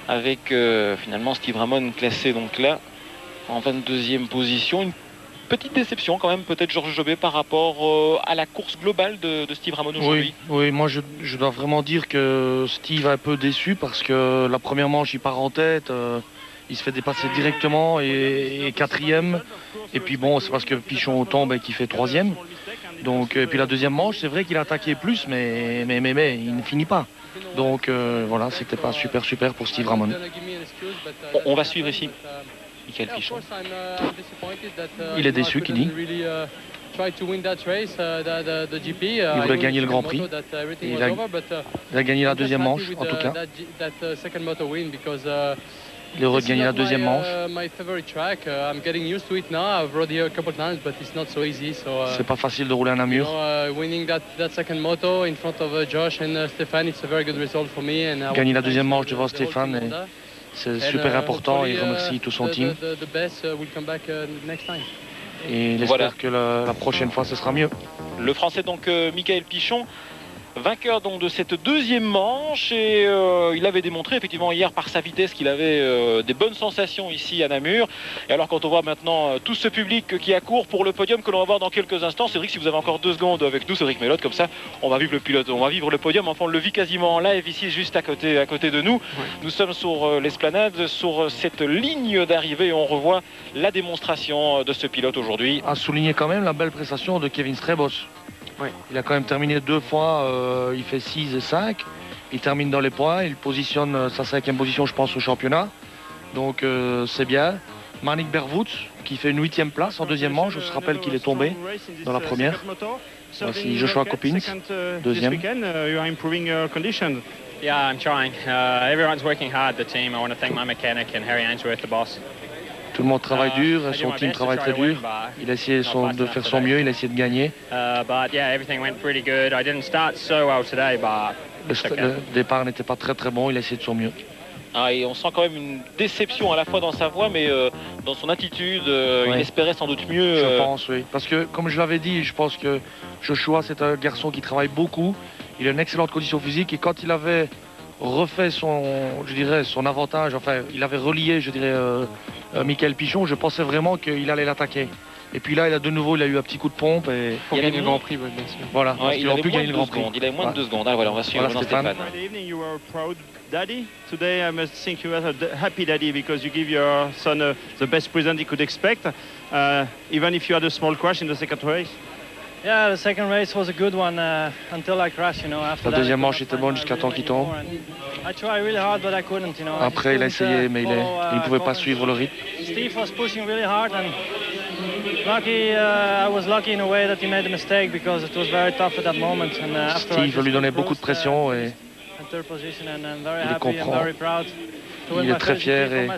avec finalement Steve Ramon classé donc là en 22e position. Une petite déception quand même peut-être, Georges Jobet, par rapport à la course globale de Steve Ramon aujourd'hui. Oui, moi je dois vraiment dire que Steve est un peu déçu parce que la première manche il part en tête, il se fait dépasser directement et quatrième. Et puis bon, c'est parce que Pichon tombe et qu'il fait troisième. Donc, et puis la deuxième manche, c'est vrai qu'il a attaqué plus, mais il ne finit pas. Donc voilà, c'était pas super pour Steve Ramon. On va suivre ici Michael Pichon. Il est déçu, qui dit. Il voulait gagner le Grand Prix. Il a gagné la deuxième manche, en tout cas. Il aurait gagné la deuxième manche. C'est pas facile de rouler à Namur. Gagner la deuxième manche devant Stéphane, c'est super important. Il remercie tout son team. Et il espère que la prochaine fois, ce sera mieux. Le Français, donc, Michael Pichon, vainqueur donc de cette deuxième manche, et il avait démontré effectivement hier par sa vitesse qu'il avait des bonnes sensations ici à Namur. Et alors quand on voit maintenant tout ce public qui accourt pour le podium que l'on va voir dans quelques instants, Cédric, si vous avez encore 2 secondes avec nous, Cédric Melotte, comme ça on va vivre le pilote, on va vivre le podium. Enfin, on le vit quasiment en live ici juste à côté de nous. Nous sommes sur l'esplanade, sur cette ligne d'arrivée, et on revoit la démonstration de ce pilote aujourd'hui. À souligner quand même la belle prestation de Kevin Strebos. Oui. Il a quand même terminé 2 fois, il fait 6 et 5. Il termine dans les points, il positionne sa 5e position, je pense, au championnat. Donc c'est bien. Manik Bervoets qui fait une 8e place en deuxième manche. Je se rappelle qu'il est tombé dans la première. Voici Joshua Coppins, deuxième. Yeah, I'm trying. Everyone's working hard, the team. I want to thank my mechanic and Harry Ainsworth, the boss. Tout le monde travaille dur, son team travaille très dur. Il a essayé de faire son mieux, il a essayé de gagner. Le départ n'était pas très bon, il a essayé de son mieux. Ah, et on sent quand même une déception à la fois dans sa voix, mais dans son attitude, il espérait sans doute mieux. Je pense, oui. Parce que, comme je l'avais dit, je pense que Joshua, c'est un garçon qui travaille beaucoup. Il a une excellente condition physique, et quand il avait refait son avantage, enfin, il avait relié, Michael Pichon, je pensais vraiment qu'il allait l'attaquer. Et puis là, il a eu un petit coup de pompe. Et pour gagner le Grand Prix, bien sûr. Voilà, il avait pu gagner le Grand Prix. Il avait moins de 2 secondes. Ah, voilà, on va suivre Stéphane. Daddy, today I must think you are a happy daddy because you give your son the best present he could expect, even if you had a small crash in the second race. Yeah, the second race was a good one until I crashed, After la deuxième manche était bonne jusqu'à temps qu'il tombe. I tried really hard, but I couldn't, Après, il a essayé, mais il ne pouvait pas suivre le rythme. Steve was pushing really hard, and I was lucky in a way that he made a mistake because it was very tough at that moment. And Steve lui donnait beaucoup de pression et il comprend. Il est très fier et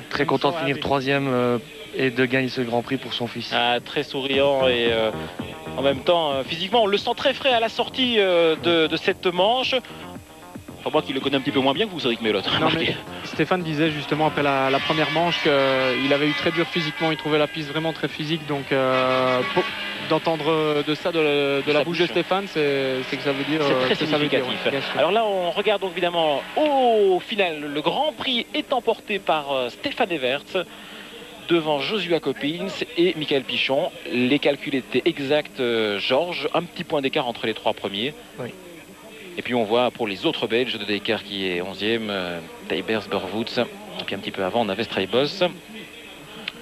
très content de finir 3e et de gagner ce Grand Prix pour son fils. Ah, très souriant et en même temps, physiquement, on le sent très frais à la sortie de cette manche. Enfin, moi qui le connais un petit peu moins bien que vous, Cédric Melotte. Stéphane disait justement après la première manche qu'il avait eu très dur physiquement, il trouvait la piste vraiment très physique, donc d'entendre de ça de la bouche de Stéphane, c'est que ça veut dire c'est très significatif. Alors là, on regarde donc évidemment au final, le Grand Prix est emporté par Stéphane Everts devant Joshua Coppins et Michael Pichon. Les calculs étaient exacts, Georges, un petit point d'écart entre les 3 premiers. Oui. Et puis on voit pour les autres Belges de Dekar qui est 11e, Tijbers, Bervoets, et puis un petit peu avant on avait Strijbos.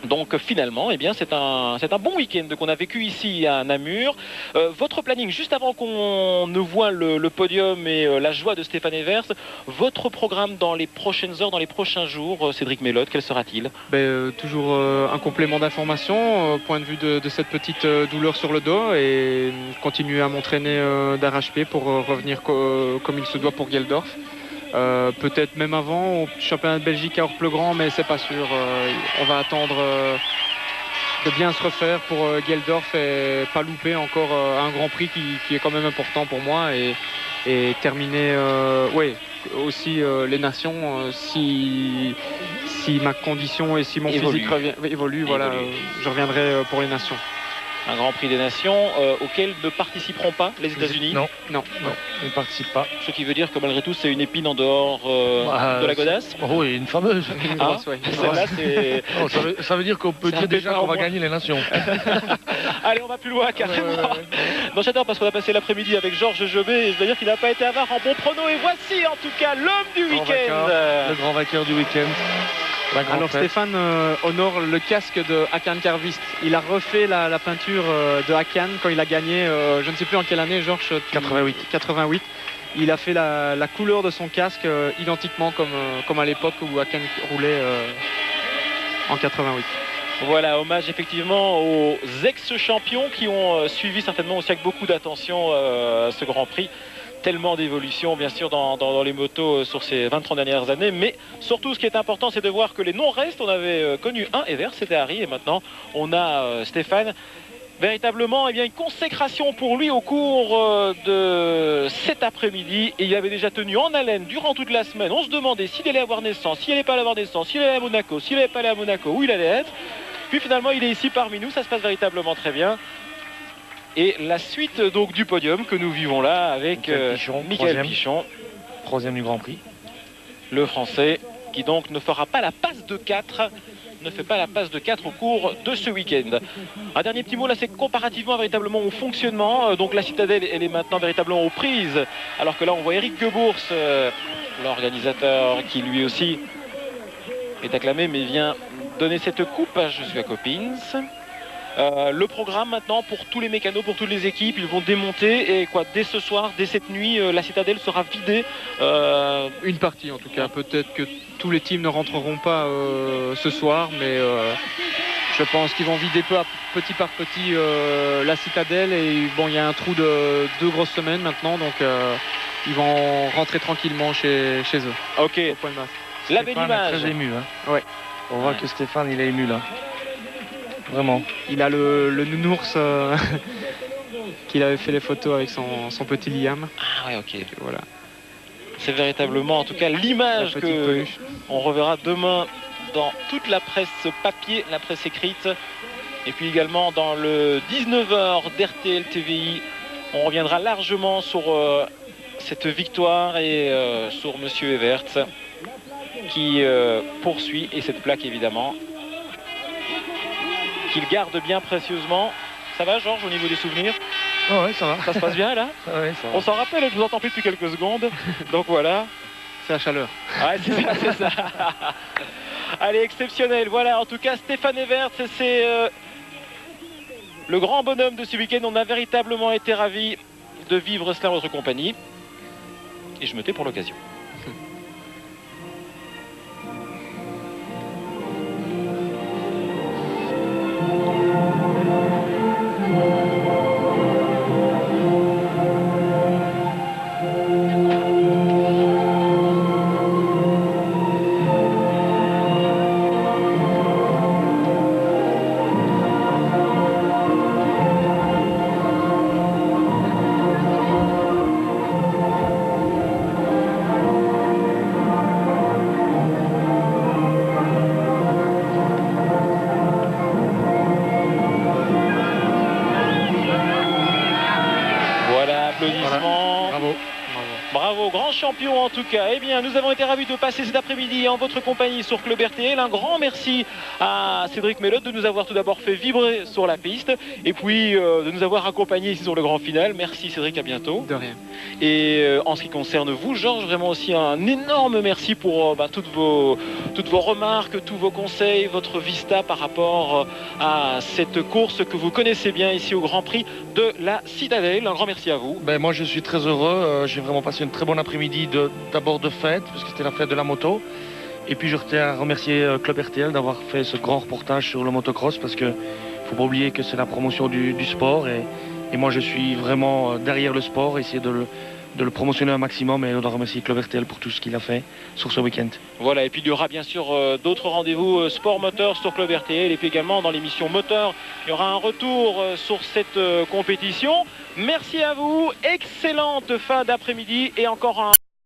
Donc finalement, eh bien, c'est un bon week-end qu'on a vécu ici à Namur. Votre planning, juste avant qu'on ne voit le podium et la joie de Stéphane Evers, votre programme dans les prochaines heures, dans les prochains jours, Cédric Melotte, quel sera-t-il? Toujours un complément d'information au point de vue de cette petite douleur sur le dos, et continuer à m'entraîner d'arrache-pied pour revenir comme il se doit pour Geldorf. Peut-être même avant au championnat de Belgique à Orplegrand, mais c'est pas sûr. On va attendre de bien se refaire pour Geldorf et pas louper encore un Grand Prix qui est quand même important pour moi, et terminer aussi les nations si ma condition et si mon physique évolue, voilà, je reviendrai pour les nations. Un Grand Prix des Nations auquel ne participeront pas les États-Unis. Non, Non. ils ne participent pas. Ce qui veut dire que malgré tout, c'est une épine en dehors de la godasse. Oh, et une fameuse. Ah, Ouais. celle-là, c'est... Oh, ça veut dire qu'on peut C'est un dire déjà pépin qu'on en va moins. gagner les nations. Allez, on va plus loin carrément. Non, j'adore parce qu'on a passé l'après-midi avec Georges Jebet et je dois dire qu'il n'a pas été avare en bon prono. Et voici en tout cas l'homme du week-end. Le grand vainqueur du week-end. La grande Alors fête. Stéphane honore le casque de Hakan Carvist. Il a refait la peinture de Hakan quand il a gagné, je ne sais plus en quelle année, Georges. 88. Il a fait la couleur de son casque identiquement comme à l'époque où Hakan roulait en 88. Voilà, hommage effectivement aux ex-champions qui ont suivi certainement aussi avec beaucoup d'attention ce Grand Prix. Tellement d'évolution bien sûr dans les motos sur ces 20-30 dernières années, mais surtout ce qui est important c'est de voir que les noms restent. On avait connu un Evert, c'était Harry, et maintenant on a Stéphane. Véritablement une consécration pour lui au cours de cet après-midi, et il avait déjà tenu en haleine durant toute la semaine. On se demandait s'il allait avoir naissance, s'il n'allait pas avoir naissance, s'il allait à Monaco, s'il n'allait pas aller à Monaco, où il allait être. Puis finalement il est ici parmi nous, ça se passe véritablement très bien. Et la suite donc du podium que nous vivons là avec Michael Pichon, troisième du Grand Prix. Le Français qui donc ne fera pas la passe de 4, au cours de ce week-end. Un dernier petit mot là, c'est comparativement véritablement au fonctionnement. Donc la Citadelle elle est maintenant véritablement aux prises, alors que là on voit Eric Gebours, l'organisateur qui lui aussi est acclamé mais vient donner cette coupe à Joshua Coppins. Le programme maintenant pour tous les mécanos, pour toutes les équipes, ils vont démonter et dès ce soir, dès cette nuit, la Citadelle sera vidée. Une partie en tout cas, peut-être que tous les teams ne rentreront pas ce soir, mais je pense qu'ils vont vider petit par petit la Citadelle, et bon, il y a un trou de 2 grosses semaines maintenant, donc ils vont rentrer tranquillement chez eux. Ok, Au point de base. la belle Stéphane image. est très ému. Hein. Ouais. On voit que Stéphane, il est ému là. Vraiment. Il a le nounours qu'il avait fait les photos avec son petit Liam. Ah ouais, ok. Voilà. C'est véritablement en tout cas l'image La petite que peluche. on reverra demain dans toute la presse papier, la presse écrite, et puis également dans le 19h d'RTL TVI. On reviendra largement sur cette victoire et sur Monsieur Evert qui poursuit, et cette plaque évidemment qu'il garde bien précieusement. Ça va Georges au niveau des souvenirs? Oh ouais, ça va. Ça se passe bien là? Ouais, ça va. On s'en rappelle, je vous entends plus depuis quelques secondes. Donc voilà. C'est la chaleur. Ouais, c'est ça. Allez, exceptionnel. Voilà, en tout cas, Stéphane Evert, c'est le grand bonhomme de ce week-end. On a véritablement été ravis de vivre cela en votre compagnie. Et je me tais pour l'occasion. Bravo, grand champion en tout cas. Eh bien, nous avons été ravis de passer cet après-midi en votre compagnie sur Club RTL. Un grand merci à Cédric Melotte de nous avoir tout d'abord fait vibrer sur la piste et puis de nous avoir accompagnés ici sur le grand final. Merci Cédric, à bientôt. De rien. Et en ce qui concerne vous, Georges, vraiment aussi un énorme merci pour toutes vos remarques, tous vos conseils, votre vista par rapport à cette course que vous connaissez bien ici au Grand Prix de la Citadelle. Un grand merci à vous. Ben, moi je suis très heureux, j'ai vraiment passé une très bonne après-midi d'abord de fête, parce que c'était la fête de la moto. Et puis je tiens à remercier Club RTL d'avoir fait ce grand reportage sur le motocross, parce que faut pas oublier que c'est la promotion du sport, et moi je suis vraiment derrière le sport, essayer de le promotionner un maximum, et on doit remercier Club RTL pour tout ce qu'il a fait sur ce week-end. Voilà, et puis il y aura bien sûr d'autres rendez-vous sport moteur sur Club RTL, et puis également dans l'émission moteur, il y aura un retour sur cette compétition. Merci à vous, excellente fin d'après-midi et encore un